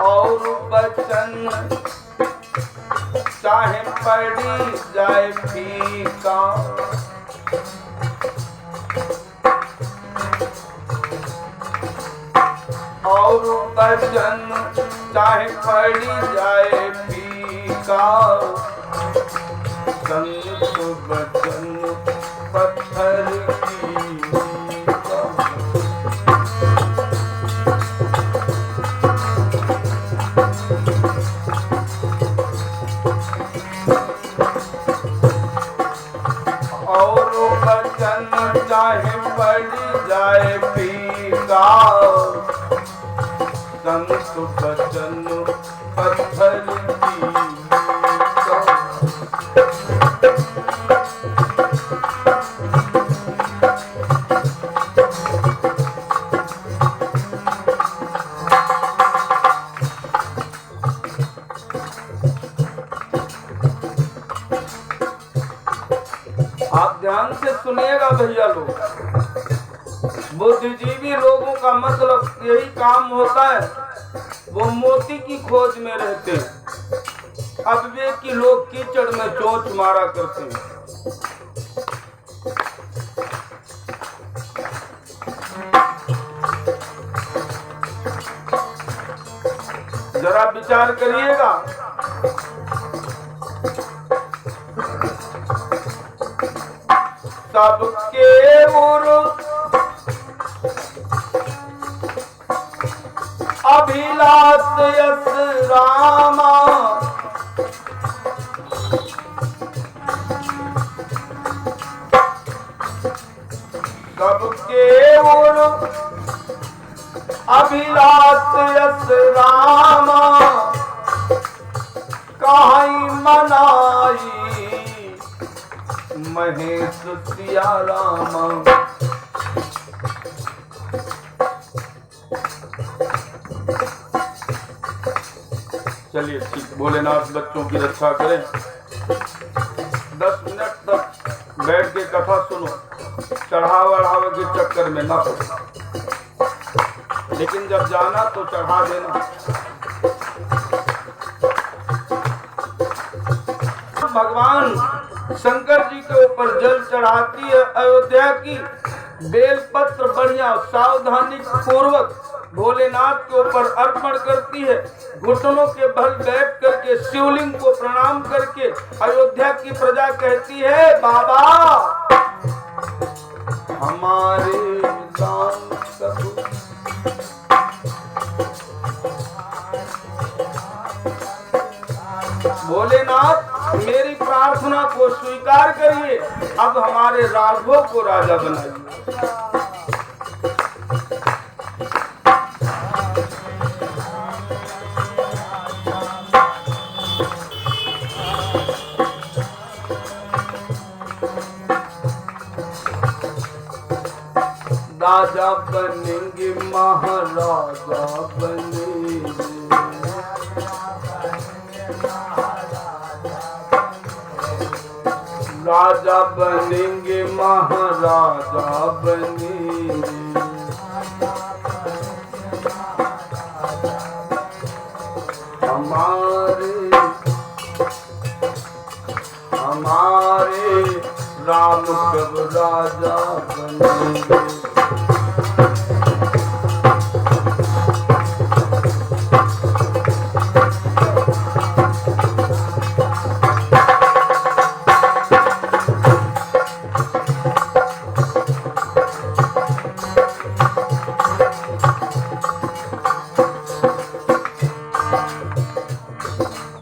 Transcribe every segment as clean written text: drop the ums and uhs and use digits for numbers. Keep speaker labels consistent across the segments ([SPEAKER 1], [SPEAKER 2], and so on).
[SPEAKER 1] और बचन चाहे पड़ी जाए फीका, और बचन चाहे पड़ी जाए फीका, संत बचन पत्थर की और बचन चाहे पड़ी जाए फीका, संत बचन पत्थर की आप ध्यान से सुनिएगा भैया लोग। बुद्धिजीवी लोगों का मतलब यही काम होता है, वो मोती की खोज में रहते हैं। अविवेकी लोग कीचड़ में चोंच मारा करते हैं। जरा विचार करिएगा, सबके उर अभिलाष यस रामा, सबके उर अभिलाष यस रामा, कहीं मनाई महेश सिया रामा। चलिए ठीक, भोलेनाथ बच्चों की रक्षा करें। 10 मिनट तक बैठ के कथा सुनो, चढ़ावा बढ़ावे के चक्कर में ना पड़ो, लेकिन जब जाना तो चढ़ा देना। भगवान शंकर जी के ऊपर जल चढ़ाती है अयोध्या की, बेलपत्र बढ़िया सावधानी पूर्वक भोलेनाथ के ऊपर अर्पण करती है। घुटनों के बल बैठ करके शिवलिंग को प्रणाम करके अयोध्या की प्रजा कहती है, बाबा हमारे दान करो। भोलेनाथ मेरी प्रार्थना को स्वीकार करिए, अब हमारे राघवों को राजा बनाइए। राजा बनेंगे महाराजा बनेंगे, राजा बनेंगे महाराजा बनेंगे, हमारे राम कब राजा बनेंगे।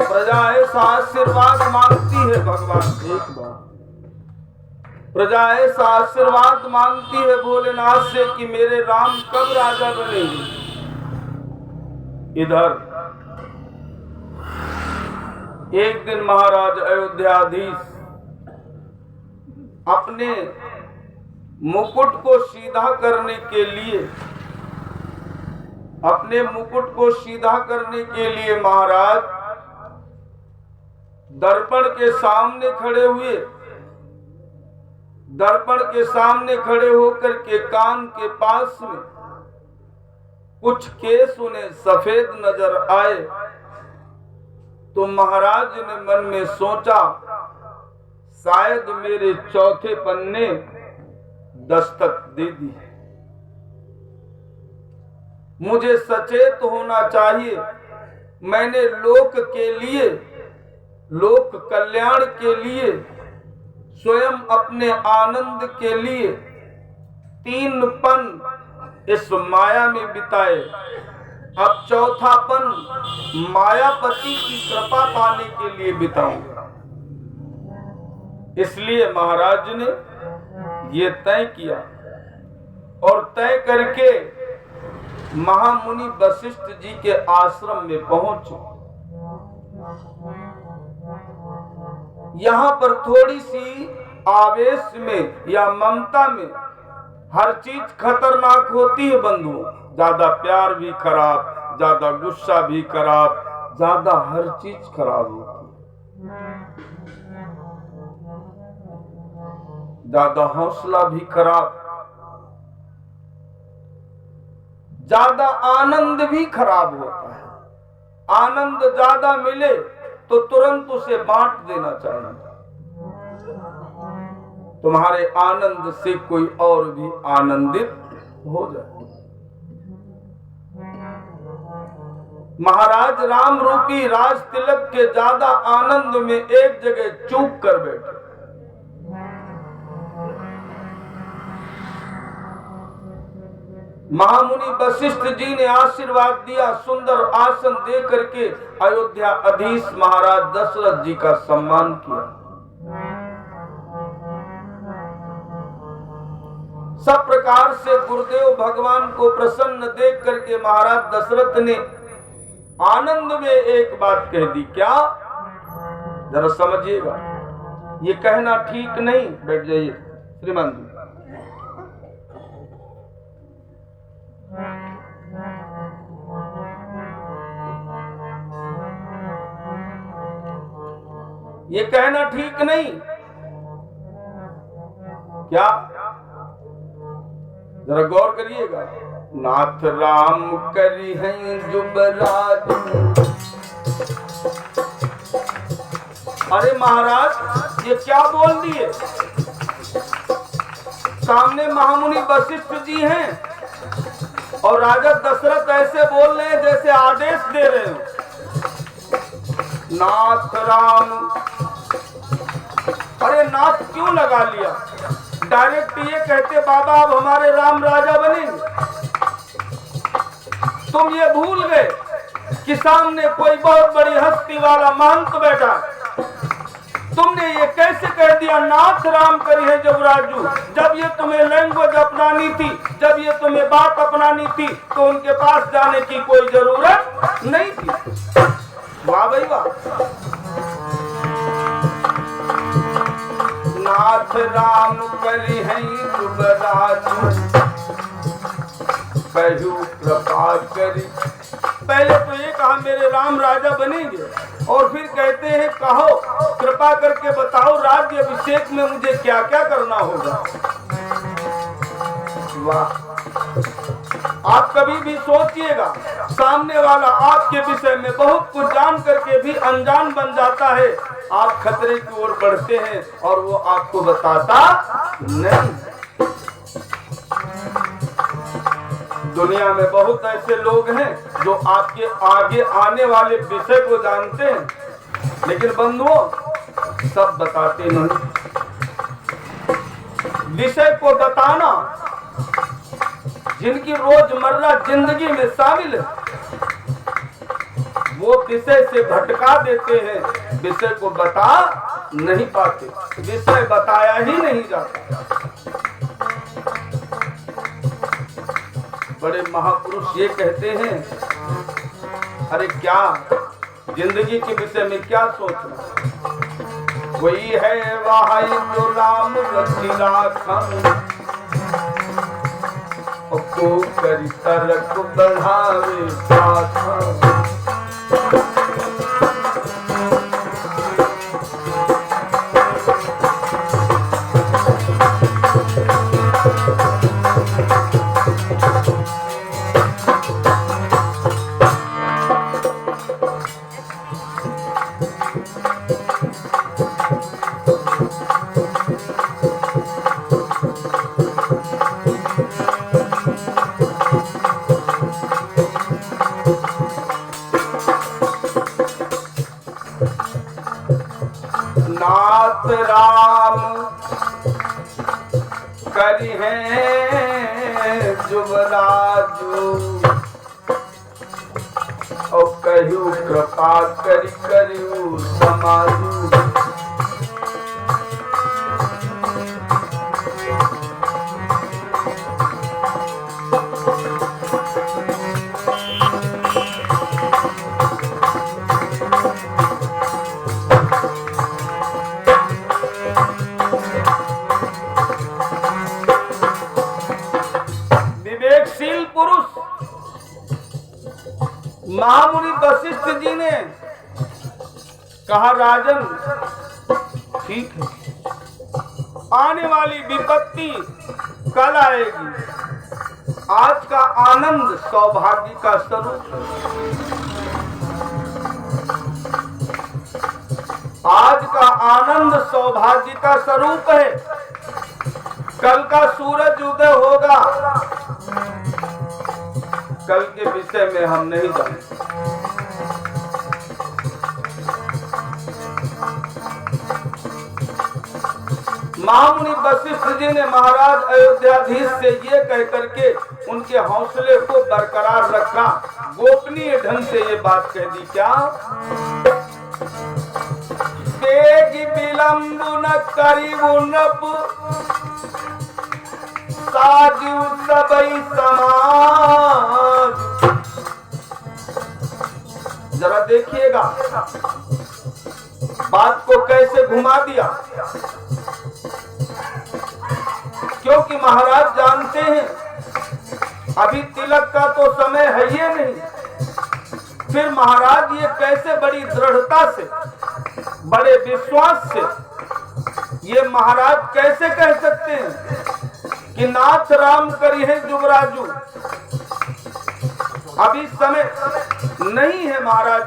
[SPEAKER 1] प्रजा ऐसा आशीर्वाद मांगती है भगवान, एक बार प्रजा ऐसा आशीर्वाद मांगती है भोलेनाथ से कि मेरे राम कब राजा बनेंगे। इधर एक दिन महाराज अयोध्याधीश अपने मुकुट को सीधा करने के लिए, अपने मुकुट को सीधा करने के लिए महाराज दर्पण के सामने खड़े हुए। दर्पण के सामने खड़े होकर के कान के पास में कुछ केस उन्हें सफेद नजर आए तो महाराज ने मन में सोचा, शायद मेरे चौथे पन्ने दस्तक दे दी। मुझे सचेत होना चाहिए। मैंने लोक के लिए, लोक कल्याण के लिए, स्वयं अपने आनंद के लिए 3 पन इस माया में बिताए। अब चौथा पन मायापति की कृपा पाने के लिए बिताऊंगा। इसलिए महाराज ने ये तय किया और तय करके महामुनि वशिष्ठ जी के आश्रम में पहुंचे। यहाँ पर थोड़ी सी आवेश में या ममता में हर चीज खतरनाक होती है बंधुओं। ज्यादा प्यार भी खराब, ज्यादा गुस्सा भी खराब, ज्यादा हर चीज खराब होती है। ज्यादा हौसला भी खराब, ज्यादा आनंद भी खराब होता है। आनंद ज्यादा मिले तो तुरंत उसे बांट देना चाहिए। तुम्हारे आनंद से कोई और भी आनंदित हो जाए। महाराज राम रूपी राज तिलक के ज्यादा आनंद में एक जगह चूक कर बैठे। महामुनि वशिष्ठ जी ने आशीर्वाद दिया, सुंदर आसन दे करके अयोध्या अधीश महाराज दशरथ जी का सम्मान किया। सब प्रकार से गुरुदेव भगवान को प्रसन्न देख करके महाराज दशरथ ने आनंद में एक बात कह दी। क्या? जरा समझिएगा, ये कहना ठीक नहीं। बैठ जाइए श्रीमान जी। ये कहना ठीक नहीं। क्या? जरा गौर करिएगा। नाथ राम करी हैं जुबराज। अरे महाराज, ये क्या बोल दिए? सामने महामुनि वशिष्ठ जी हैं और राजा दशरथ ऐसे बोल रहे हैं जैसे आदेश दे रहे हो। नाथ राम, अरे नाथ क्यों लगा लिया? डायरेक्ट ये कहते बाबा अब हमारे राम राजा बनेंगे। तुम ये भूल गए कि सामने कोई बहुत बड़ी हस्ती वाला महंत बैठा। तुमने ये कैसे कह दिया नाथ राम करी है जुबराजू? जब ये तुम्हें लैंग्वेज अपनानी थी, जब ये तुम्हें बात अपनानी थी तो उनके पास जाने की कोई जरूरत नहीं थी। वाह भाई वाह। नाथ राम करी है जुबराजू, कहू कृपा करी। पहले तो ये कहा मेरे राम राजा बनेंगे और फिर कहते हैं कहो कृपा करके बताओ राज्य अभिषेक में मुझे क्या क्या करना होगा। वाह। आप कभी भी सोचिएगा, सामने वाला आपके विषय में बहुत कुछ जान करके भी अनजान बन जाता है। आप खतरे की ओर बढ़ते हैं और वो आपको बताता नहीं। दुनिया में बहुत ऐसे लोग हैं जो आपके आगे आने वाले विषय को जानते हैं, लेकिन बंधुओं सब बताते नहीं। विषय को बताना जिनकी रोजमर्रा जिंदगी में शामिल है, वो विषय से भटका देते हैं, विषय को बता नहीं पाते, विषय बताया ही नहीं जाता। बड़े महापुरुष ये कहते हैं, अरे क्या जिंदगी के विषय में क्या सोचना? वही है वहाई जो राम रचिला को करी तरक बढ़ावे साथ। नाथ राम करी है जुबराजू और कहू कृपा करी करू समाजू। विवेकशील पुरुष महामुनि वशिष्ठ जी ने कहा, राजन ठीक है, आने वाली विपत्ति कल आएगी, आज का आनंद सौभाग्य का स्वरूप, आज का आनंद सौभाग्य का स्वरूप है, कल का सूरज उदय होगा, कल के विषय में हम नहीं जानते। महामुनि वशिष्ठ जी ने महाराज अयोध्याधीश से ये कह करके उनके हौसले को बरकरार रखा, गोपनीय ढंग से ये बात कह दी, क्या तेगी विलंब न करीबु नप साजू सबई समाज। जरा देखिएगा बात को कैसे घुमा दिया, क्योंकि महाराज जानते हैं अभी तिलक का तो समय है ही नहीं, फिर महाराज ये कैसे बड़ी दृढ़ता से, बड़े विश्वास से ये महाराज कैसे कह सकते हैं कि नाथ राम करी है जुबराजू। अभी समय नहीं है महाराज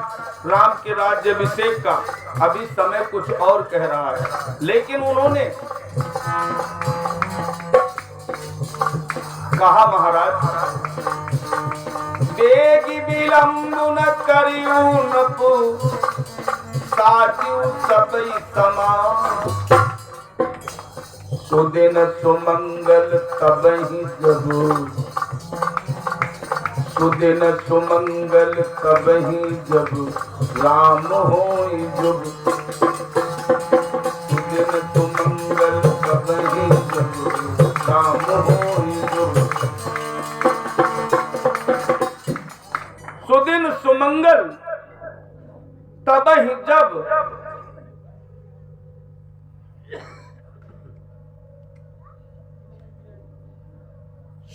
[SPEAKER 1] राम के राज्याभिषेक का, अभी समय कुछ और कह रहा है, लेकिन उन्होंने कहा महाराज बेगी विलंब न करियू नपु साजू सबई समाज। सुदिन सुमंगल तबहि जब, सुदिन सुमंगल तबहि जब राम होई जुग। सुदिन सुमंगल तबहि जब राम होई जुग। सुदिन सुमंगल तबहि जब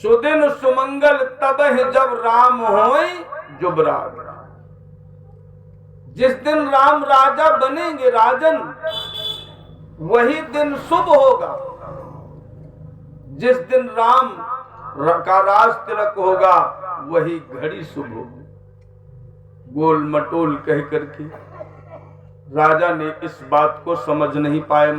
[SPEAKER 1] सुदिन सुमंगल तबहि जब राम होई जुबराज। जिस दिन राम राजा बनेंगे राजन, वही दिन शुभ होगा। जिस दिन राम का राज तिलक होगा वही घड़ी शुभ होगी। गोल मटोल कह करके राजा ने इस बात को समझ नहीं पाए।